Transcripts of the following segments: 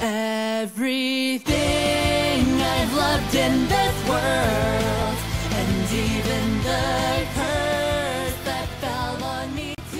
Everything I've loved in this world, and even the curse that fell on me too.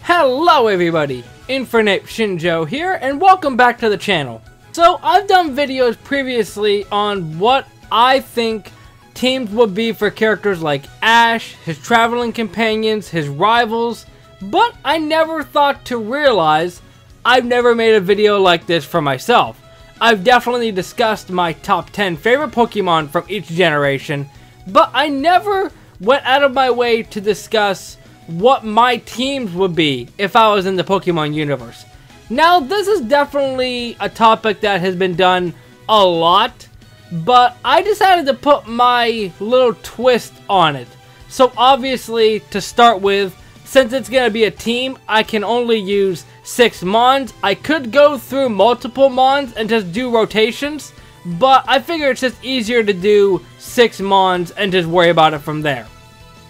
Hello everybody, Infinite Shinjo here, and welcome back to the channel. So I've done videos previously on what I think teams would be for characters like Ash, his traveling companions, his rivals, but I never thought to realize I've never made a video like this for myself. I've definitely discussed my top 10 favorite Pokemon from each generation, but I never went out of my way to discuss what my teams would be if I was in the Pokemon universe. Now, this is definitely a topic that has been done a lot, but I decided to put my little twist on it. So obviously, to start with, since it's going to be a team, I can only use 6 Mons. I could go through multiple Mons and just do rotations, but I figure it's just easier to do 6 Mons and just worry about it from there.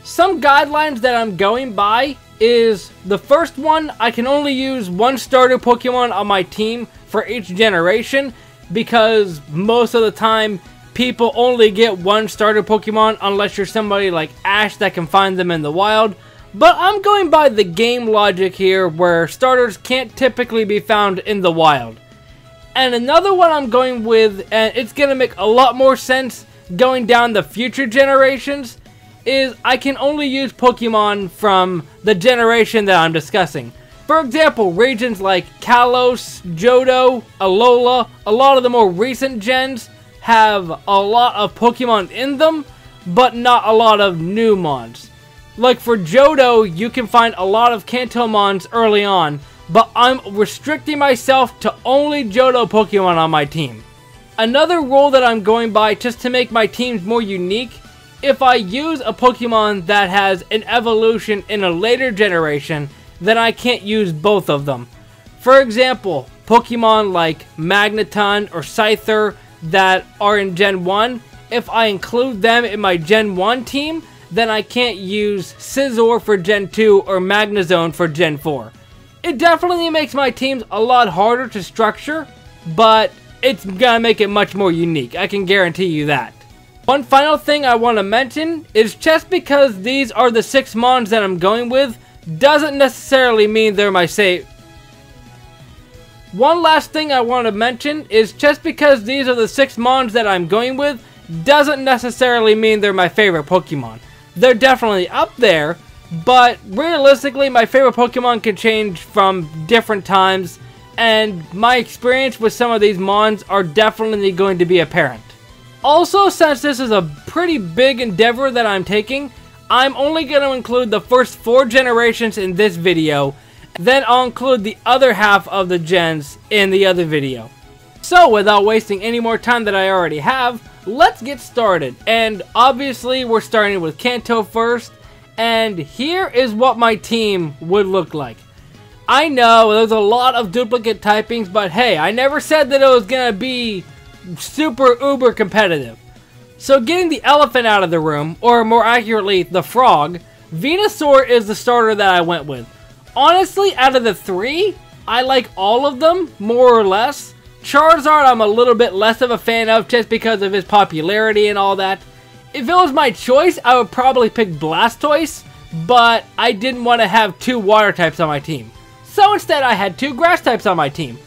Some guidelines that I'm going by is the first one, I can only use 1 starter Pokemon on my team for each generation, because most of the time people only get 1 starter Pokemon unless you're somebody like Ash that can find them in the wild. But I'm going by the game logic here, where starters can't typically be found in the wild. And another one I'm going with, and it's going to make a lot more sense going down the future generations, is I can only use Pokemon from the generation that I'm discussing. For example, regions like Kalos, Johto, Alola, a lot of the more recent gens have a lot of Pokemon in them, but not a lot of new Mons. Like for Johto, you can find a lot of Kanto Mons early on, but I'm restricting myself to only Johto Pokemon on my team. Another rule that I'm going by, just to make my teams more unique, if I use a Pokemon that has an evolution in a later generation, then I can't use both of them. For example, Pokemon like Magneton or Scyther that are in Gen 1, if I include them in my Gen 1 team, then I can't use Scizor for Gen 2 or Magnezone for Gen 4. It definitely makes my teams a lot harder to structure, but it's gonna make it much more unique, I can guarantee you that. One final thing I want to mention is just because these are the 6 Mons that I'm going with, doesn't necessarily mean they're my save. One last thing I want to mention is just because these are the 6 Mons that I'm going with, doesn't necessarily mean they're my favorite Pokemon. They're definitely up there, but realistically my favorite Pokemon can change from different times, and my experience with some of these Mons are definitely going to be apparent. Also, since this is a pretty big endeavor that I'm taking, I'm only going to include the first 4 generations in this video, then I'll include the other half of the gens in the other video. So without wasting any more time that I already have, let's get started. And obviously we're starting with Kanto first, and here is what my team would look like. I know there's a lot of duplicate typings, but hey, I never said that it was gonna be super uber competitive. So getting the elephant out of the room, or more accurately the frog, Venusaur is the starter that I went with. Honestly, out of the 3, I like all of them more or less. Charizard I'm a little bit less of a fan of just because of his popularity and all that. If it was my choice, I would probably pick Blastoise, but I didn't want to have 2 water types on my team. So instead I had 2 grass types on my team.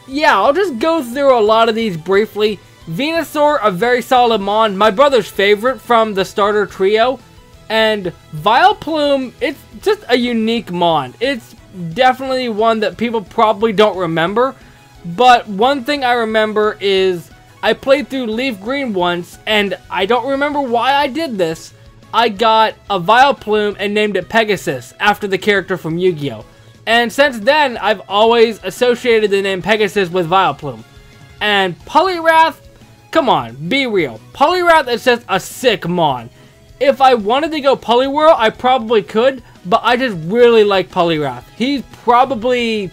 Yeah, I'll just go through a lot of these briefly. Venusaur, a very solid Mon, my brother's favorite from the starter trio. And Vileplume, it's just a unique Mon. It's definitely one that people probably don't remember. But one thing I remember is I played through Leaf Green once, and I don't remember why I did this. I got a Vileplume and named it Pegasus after the character from Yu-Gi-Oh! And since then, I've always associated the name Pegasus with Vileplume. And Poliwrath, come on, be real. Poliwrath is just a sick Mon. If I wanted to go Poliwhirl, I probably could, but I just really like Poliwrath. He's probably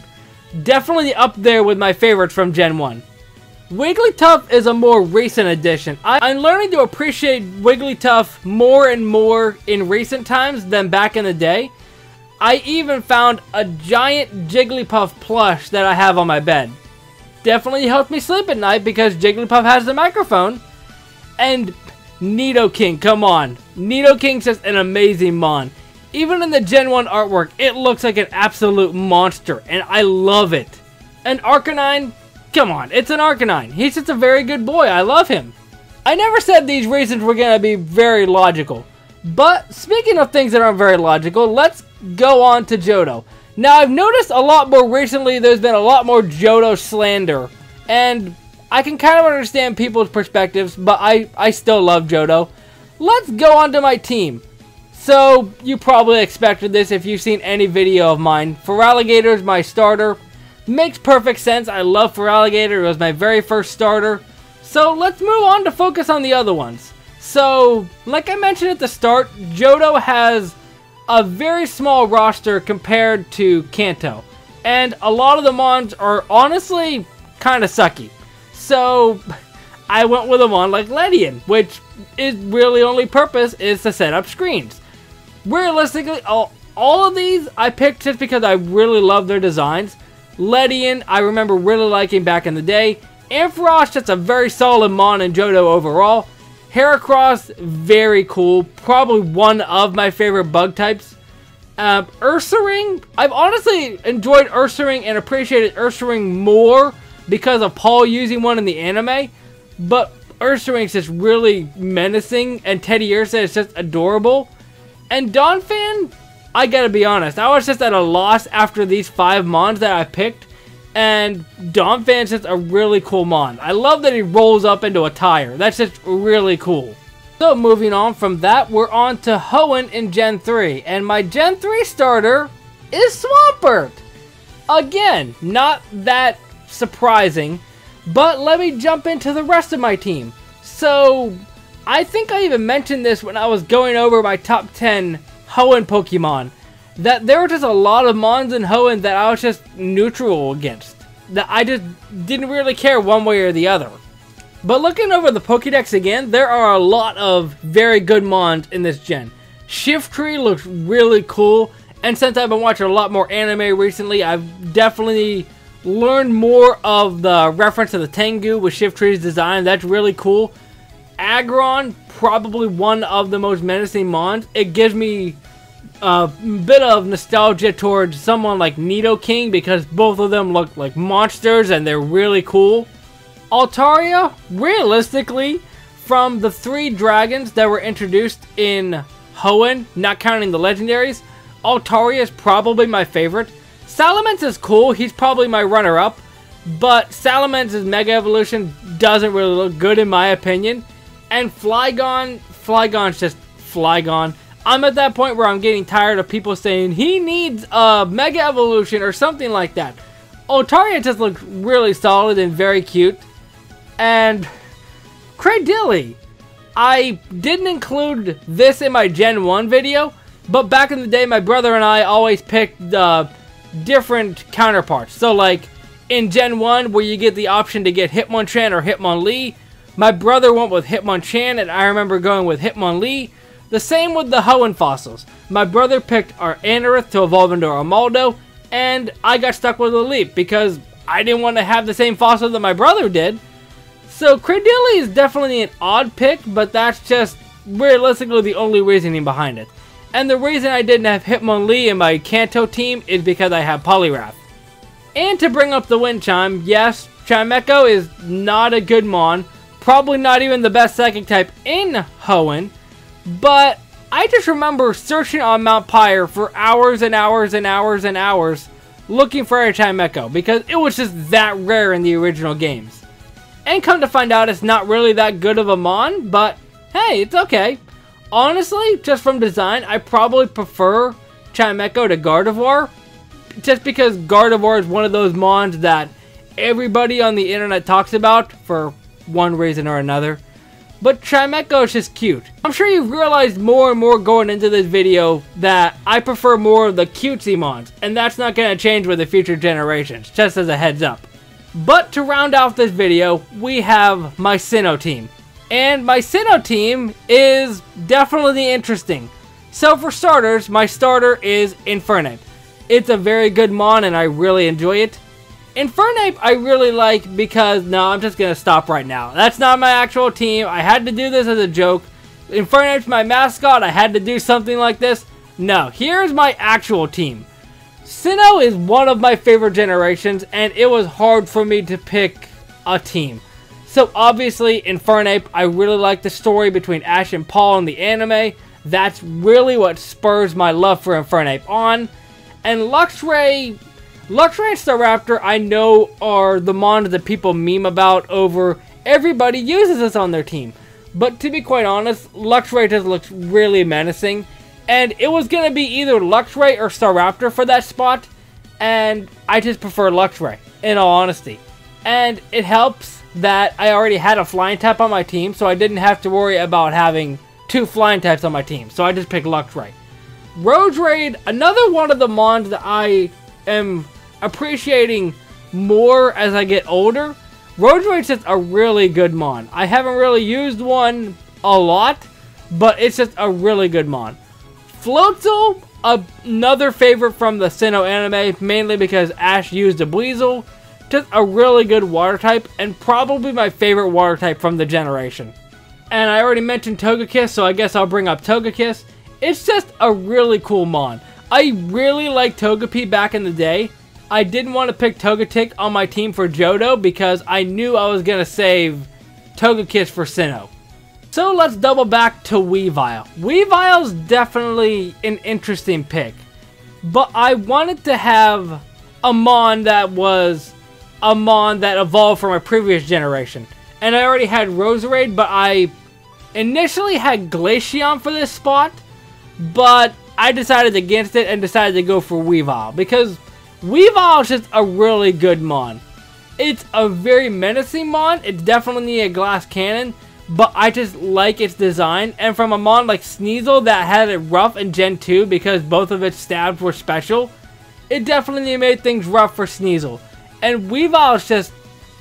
definitely up there with my favorites from Gen 1. Wigglytuff is a more recent addition. I'm learning to appreciate Wigglytuff more and more in recent times than back in the day. I even found a giant Jigglypuff plush that I have on my bed. definitely helps me sleep at night because Jigglypuff has the microphone. And Nidoking, come on. Nidoking's just an amazing mon. Even in the Gen 1 artwork, it looks like an absolute monster, and I love it. And Arcanine, come on, it's an Arcanine. He's just a very good boy. I love him. I never said these reasons were going to be very logical. But speaking of things that aren't very logical, let's go on to Johto. Now, I've noticed a lot more recently there's been a lot more Johto slander. And I can kind of understand people's perspectives, but I still love Johto. Let's go on to my team. So, you probably expected this if you've seen any video of mine. Feraligatr is my starter. Makes perfect sense. I love Feraligatr. It was my very first starter. So, let's move on to focus on the other ones. So, like I mentioned at the start, Johto has a very small roster compared to Kanto. And a lot of the mons are honestly kind of sucky. So, I went with a mon like Ledian, which is really only purpose is to set up screens. Realistically, all of these I picked just because I really love their designs. Ledian, I remember really liking back in the day. Ampharos, just a very solid mon in Johto overall. Heracross, very cool. Probably one of my favorite bug types. Ursaring, I've honestly enjoyed Ursaring and appreciated Ursaring more because of Paul using one in the anime. But Ursaring's just really menacing, and Teddy Ursa is just adorable. And Donphan, I gotta be honest, I was just at a loss after these 5 mons that I picked. And Donphan's just a really cool mon. I love that he rolls up into a tire. That's just really cool. So moving on from that, we're on to Hoenn in Gen 3. And my Gen 3 starter is Swampert. Again, not that surprising. But let me jump into the rest of my team. So, I think I even mentioned this when I was going over my top 10 Hoenn Pokemon. That there were just a lot of mons in Hoenn that I was just neutral against. That I just didn't really care one way or the other. But looking over the Pokédex again, there are a lot of very good mons in this gen. Shiftry looks really cool. And since I've been watching a lot more anime recently, I've definitely learned more of the reference to the Tengu with Shiftry's design. That's really cool. Aggron, probably one of the most menacing mons. It gives me a bit of nostalgia towards someone like Nidoking because both of them look like monsters and they're really cool. Altaria, realistically, from the 3 dragons that were introduced in Hoenn, not counting the legendaries, Altaria is probably my favorite. Salamence is cool, he's probably my runner-up, but Salamence's Mega Evolution doesn't really look good in my opinion. And Flygon's just Flygon. I'm at that point where I'm getting tired of people saying he needs a Mega Evolution or something like that. Altaria just looks really solid and very cute. And Cradily. I didn't include this in my Gen 1 video, but back in the day my brother and I always picked different counterparts. So like in Gen 1 where you get the option to get Hitmonchan or Hitmonlee, my brother went with Hitmonchan and I remember going with Hitmonlee. The same with the Hoenn fossils. My brother picked our Anorith to evolve into Armaldo, and I got stuck with Leap because I didn't want to have the same fossil that my brother did. So Cradily is definitely an odd pick, but that's just realistically the only reasoning behind it. And the reason I didn't have Hitmonlee in my Kanto team is because I have Poliwrath. And to bring up the Wind Chime, yes, Chimecho is not a good mon. Probably not even the best psychic type in Hoenn. But I just remember searching on Mount Pyre for hours and hours and hours and hours looking for a Chimecho because it was just that rare in the original games. And come to find out it's not really that good of a mon, but hey, it's okay. Honestly, just from design, I probably prefer Chimecho to Gardevoir. Just because Gardevoir is one of those mons that everybody on the internet talks about for one reason or another. But Chimecho is just cute. I'm sure you've realized more and more going into this video that I prefer more of the cutesy mons. And that's not going to change with the future generations, just as a heads up. But to round off this video, we have my Sinnoh team. And my Sinnoh team is definitely interesting. So for starters, my starter is Infernape. It's a very good mon and I really enjoy it. Infernape I really like because, no, I'm just going to stop right now. That's not my actual team. I had to do this as a joke. Infernape's my mascot. I had to do something like this. No, here's my actual team. Sinnoh is one of my favorite generations, and it was hard for me to pick a team. So obviously, Infernape, I really like the story between Ash and Paul in the anime. That's really what spurs my love for Infernape on. And Luxray and Staraptor, I know, are the mons that people meme about over. Everybody uses this on their team. But to be quite honest, Luxray just looks really menacing. And it was going to be either Luxray or Staraptor for that spot. And I just prefer Luxray, in all honesty. And it helps that I already had a flying type on my team, so I didn't have to worry about having 2 flying types on my team. So I just picked Luxray. Roserade, another one of the mons that I am appreciating more as I get older. Roserade's just a really good mon. I haven't really used one a lot, but it's just a really good mon. Floatzel, another favorite from the Sinnoh anime, mainly because Ash used a Buizel. Just a really good water type, and probably my favorite water type from the generation. And I already mentioned Togekiss, so I guess I'll bring up Togekiss. It's just a really cool mon. I really liked Togepi back in the day. I didn't want to pick Togetic on my team for Johto because I knew I was going to save Togekiss for Sinnoh. So let's double back to Weavile. Weavile's definitely an interesting pick. But I wanted to have a mon that was a mon that evolved from a previous generation. And I already had Roserade, but I initially had Glaceon for this spot. But I decided against it and decided to go for Weavile. Because Weavile is just a really good mon. It's a very menacing mon. It's definitely a glass cannon. But I just like its design. And from a mon like Sneasel that had it rough in Gen 2 because both of its stabs were special, it definitely made things rough for Sneasel. And Weavile is just,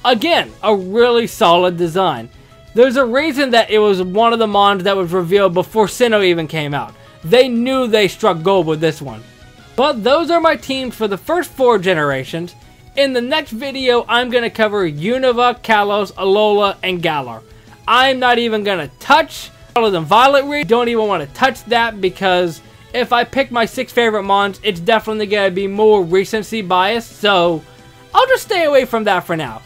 again, a really solid design. There's a reason that it was one of the mons that was revealed before Sinnoh even came out. They knew they struck gold with this one. But those are my teams for the first 4 generations. In the next video, I'm going to cover Unova, Kalos, Alola, and Galar. I'm not even going to touch Scarlet and Violet Reed. Don't even want to touch that because if I pick my 6 favorite mons, it's definitely going to be more recency biased. So I'll just stay away from that for now.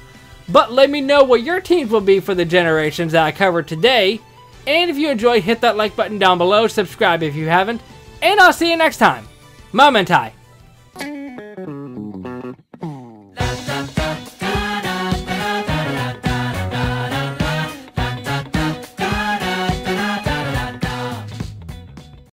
But let me know what your teams will be for the generations that I covered today. And if you enjoyed, hit that like button down below, subscribe if you haven't, and I'll see you next time. Momentai.